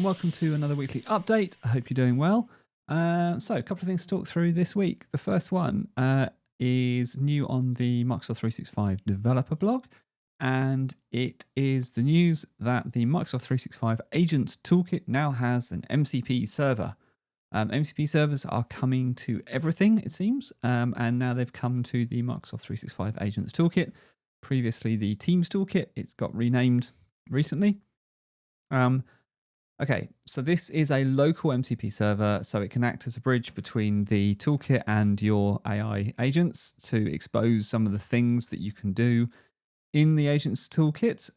welcome to another weekly update. I hope you're doing well. So a couple of things to talk through this week. The first one is new on the Microsoft 365 developer blog, and it is the news that the Microsoft 365 Agents Toolkit now has an MCP server. MCP servers are coming to everything, it seems, and now they've come to the Microsoft 365 Agents Toolkit. Previously the Teams Toolkit, it's got renamed recently. Okay, so this is a local MCP server, so it can act as a bridge between the toolkit and your AI agents to expose some of the things that you can do in the Agents Toolkit.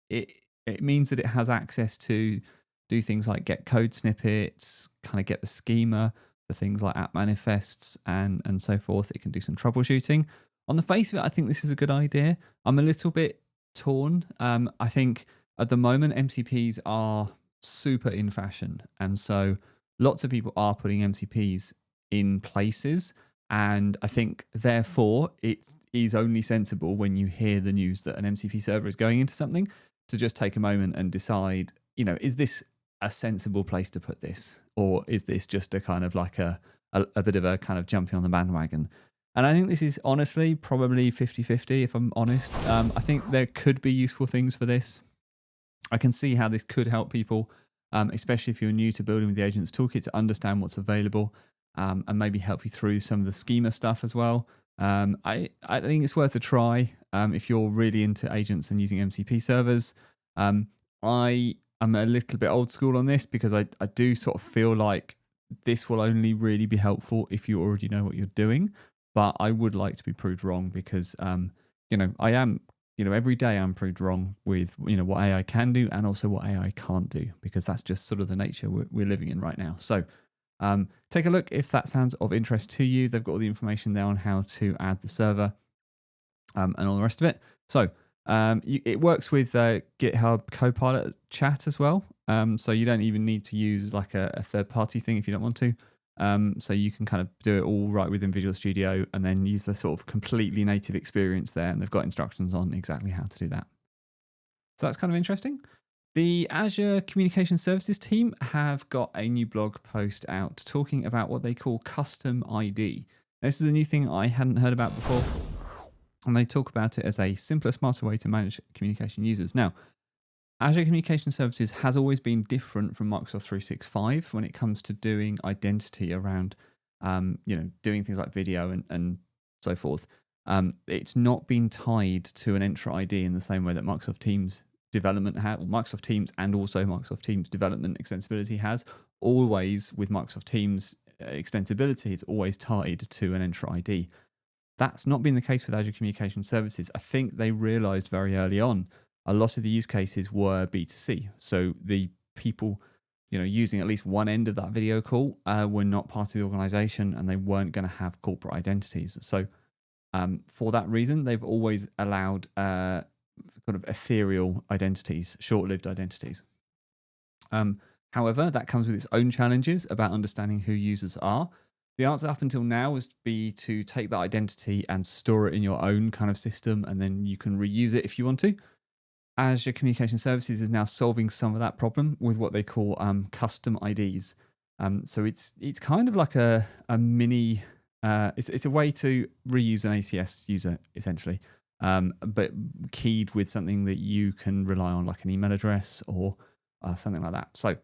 It means that it has access to do things like get code snippets, kind of get the schema for things like app manifests and so forth. It can do some troubleshooting. On the face of it, I think this is a good idea. I'm a little bit torn. I think at the moment, MCPs are super in fashion. And so lots of people are putting MCPs in places. And I think, therefore, it is only sensible when you hear the news that an MCP server is going into something to just take a moment and decide, is this a sensible place to put this? Or is this just a kind of like a bit of a kind of jumping on the bandwagon? And I think this is honestly probably 50-50, if I'm honest. I think there could be useful things for this. I can see how this could help people, especially if you're new to building with the Agents Toolkit, to understand what's available and maybe help you through some of the schema stuff as well. I think it's worth a try if you're really into agents and using MCP servers. I am a little bit old school on this because I do sort of feel like this will only really be helpful if you already know what you're doing. But I would like to be proved wrong because, I am... every day I'm proved wrong with, what AI can do and also what AI can't do, because that's just sort of the nature we're living in right now. So take a look if that sounds of interest to you. They've got all the information there on how to add the server and all the rest of it. So it works with GitHub Copilot Chat as well. So you don't even need to use like a third-party thing if you don't want to. So you can kind of do it all right within Visual Studio and then use the sort of completely native experience there. And they've got instructions on exactly how to do that. So that's kind of interesting. The Azure Communication Services team have got a new blog post out talking about what they call Custom ID. This is a new thing I hadn't heard about before. And they talk about it as a simpler, smarter way to manage communication users. Now, Azure Communication Services has always been different from Microsoft 365 when it comes to doing identity around, doing things like video and so forth. It's not been tied to an Entra ID in the same way that Microsoft Teams development has, or Microsoft Teams and also Microsoft Teams development extensibility has. Always with Microsoft Teams extensibility, it's always tied to an Entra ID. That's not been the case with Azure Communication Services. I think they realized very early on a lot of the use cases were B2C. So the people, using at least one end of that video call were not part of the organization and they weren't going to have corporate identities. So for that reason, they've always allowed kind of ethereal identities, short-lived identities. However, that comes with its own challenges about understanding who users are. The answer up until now was to take that identity and store it in your own kind of system, and then you can reuse it if you want to. Azure Communication Services is now solving some of that problem with what they call custom IDs. So it's kind of like a mini. It's a way to reuse an ACS user essentially, but keyed with something that you can rely on, like an email address or something like that. So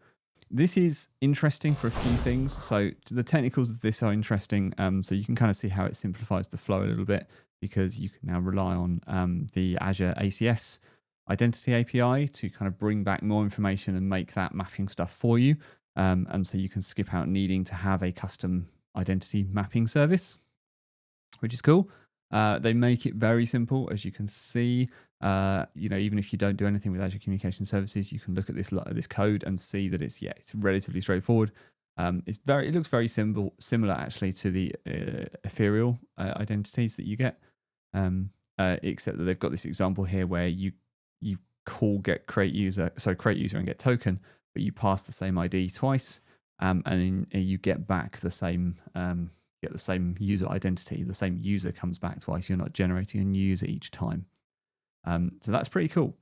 this is interesting for a few things. So the technicals of this are interesting. So you can kind of see how it simplifies the flow a little bit because you can now rely on the Azure ACS Identity API to kind of bring back more information and make that mapping stuff for you. And so you can skip out needing to have a custom identity mapping service, which is cool. They make it very simple, as you can see. Even if you don't do anything with Azure Communication Services, you can look at this code and see that it's relatively straightforward. It looks very similar actually to the ethereal identities that you get, except that they've got this example here where you call create user and get token, but you pass the same ID twice, and then you get back the same user identity. The same user comes back twice. You're not generating a new user each time. So that's pretty cool.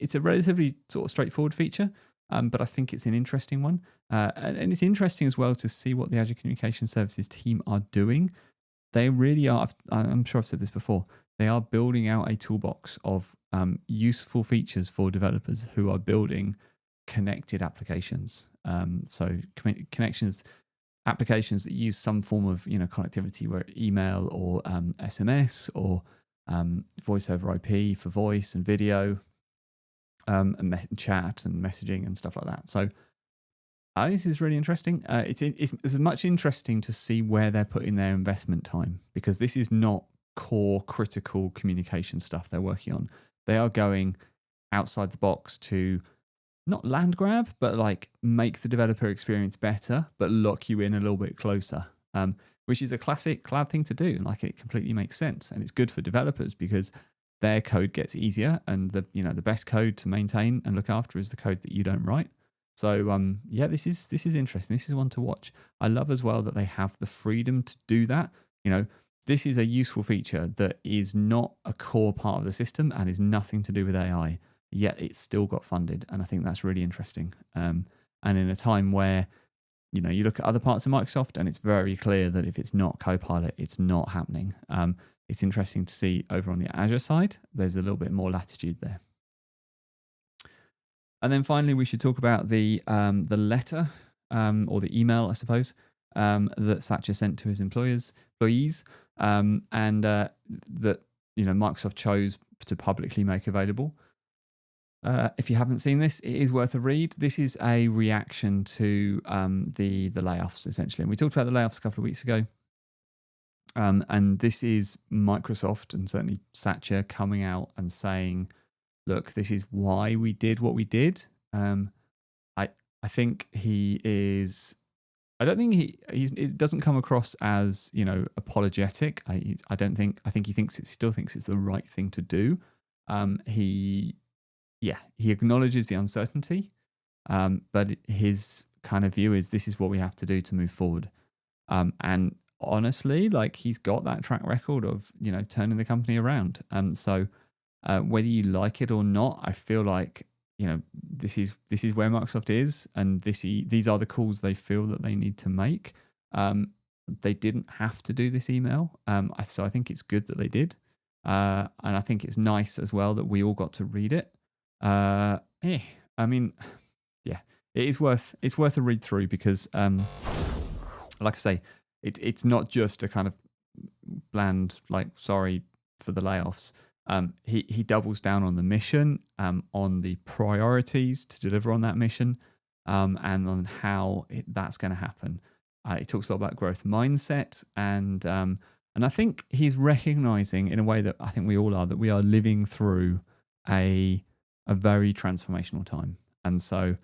It's a relatively sort of straightforward feature. but I think it's an interesting one. And it's interesting as well to see what the Azure Communication Services team are doing. They really are, I'm sure I've said this before, they are building out a toolbox of useful features for developers who are building connected applications. So connections, applications that use some form of connectivity, where email or SMS or voice over IP for voice and video, and chat and messaging and stuff like that. So this is really interesting. It's as much interesting to see where they're putting their investment time, because this is not core critical communication stuff they're working on. They are going outside the box to not land grab, but like make the developer experience better, but lock you in a little bit closer, which is a classic cloud thing to do. Like, it completely makes sense, and it's good for developers because their code gets easier, and the best code to maintain and look after is the code that you don't write. So yeah, this is interesting. This is one to watch. I love as well that they have the freedom to do that. This is a useful feature that is not a core part of the system and is nothing to do with AI, yet it's still got funded. And I think that's really interesting. And in a time where, you look at other parts of Microsoft and it's very clear that if it's not Copilot, it's not happening. It's interesting to see over on the Azure side, there's a little bit more latitude there. And then finally, we should talk about the letter or the email, I suppose, that Satya sent to his employees, and that Microsoft chose to publicly make available. If you haven't seen this, it is worth a read. This is a reaction to the layoffs, essentially, and we talked about the layoffs a couple of weeks ago. And this is Microsoft and certainly Satya coming out and saying, look, this is why we did what we did. I think he is. I don't think it doesn't come across as apologetic. I think he still thinks it's the right thing to do. He acknowledges the uncertainty, but his kind of view is this is what we have to do to move forward. And honestly, like, he's got that track record of turning the company around. So whether you like it or not, I feel like this is where Microsoft is, and these are the calls they feel that they need to make. They didn't have to do this email, so I think it's good that they did, and I think it's nice as well that we all got to read it. I mean, yeah, it's worth a read through because, like I say, it's not just a kind of bland like sorry for the layoffs. He doubles down on the mission, on the priorities to deliver on that mission, and on how that's going to happen. He talks a lot about growth mindset, and I think he's recognizing, in a way that I think we all are, that we are living through a very transformational time, and so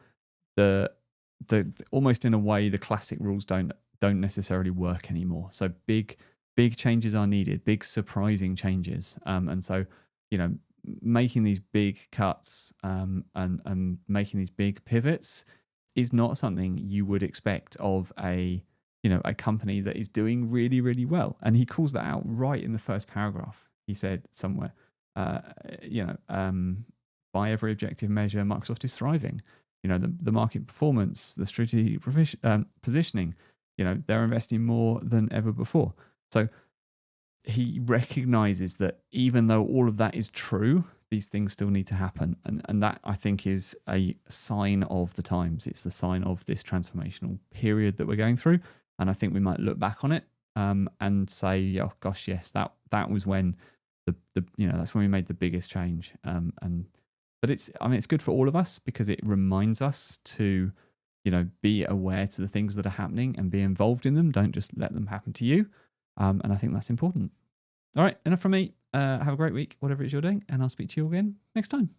the almost in a way the classic rules don't necessarily work anymore. So big changes are needed, big surprising changes, and so making these big cuts and making these big pivots is not something you would expect of a company that is doing really, really well. And he calls that out right in the first paragraph. He said somewhere, by every objective measure, Microsoft is thriving. The market performance, the strategic positioning, they're investing more than ever before. So he recognizes that even though all of that is true, these things still need to happen. And that, I think, is a sign of the times. It's a sign of this transformational period that we're going through. And I think we might look back on it and say, oh gosh, yes, that was when that's when we made the biggest change. But it's good for all of us because it reminds us to be aware to the things that are happening and be involved in them. Don't just let them happen to you. And I think that's important. All right, enough from me. Have a great week, whatever it is you're doing, and I'll speak to you again next time.